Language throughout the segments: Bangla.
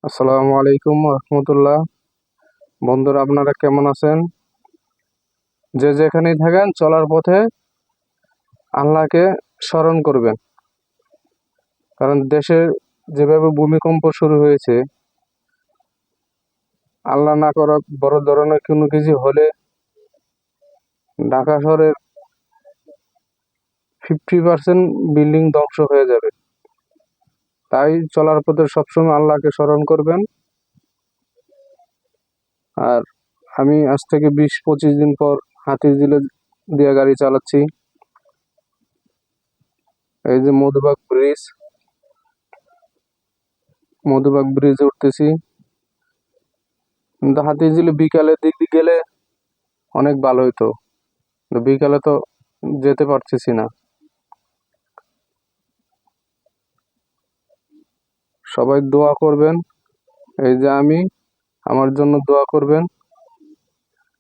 আসসালামু আলাইকুম রহমতুল্লাহ। বন্ধুরা, আপনারা কেমন আছেন? যে যেখানেই থাকেন, চলার পথে আল্লাহকে স্মরণ করবেন। কারণ দেশে যেভাবে ভূমিকম্প শুরু হয়েছে, আল্লাহ না করা বড় ধরনের কোনো কিছু হলে ঢাকা শহরের 50% বিল্ডিং ধ্বংস হয়ে যাবে। তাই চলার পথে সবসময় আল্লাহকে স্মরণ করবেন। আর আমি আজ থেকে 20-25 দিন পর হাতিঝিলে দিয়ে গাড়ি চালাচ্ছি। এই যে মধুবাগ ব্রিজে উঠতেছি। কিন্তু হাতিঝিলে বিকালের দিক দিয়ে গেলে অনেক ভালো হইতো, কিন্তু বিকালে তো যেতে পারতেছি না। সবাই দোয়া করবেন। এই যে আমার জন্য দোয়া করবেন,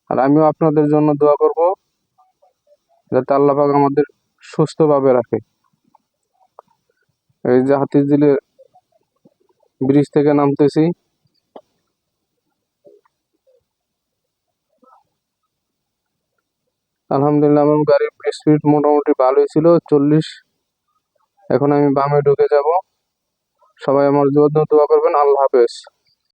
আর আমিও আপনাদের জন্য দোয়া করব, যাতে আল্লাহ পাক আমাদের সুস্থভাবে রাখে। এই যে হাতিঝিলে ব্রিজ থেকে নামতেছি। আলহামদুলিল্লাহ, আমার গাড়ির স্পিড মোটামুটি ভালোই ছিল, 40। এখন আমি বামে ঢুকে যাব। সবাই আমার জন্য দোয়া করবেন। আল্লাহ হাফেজ।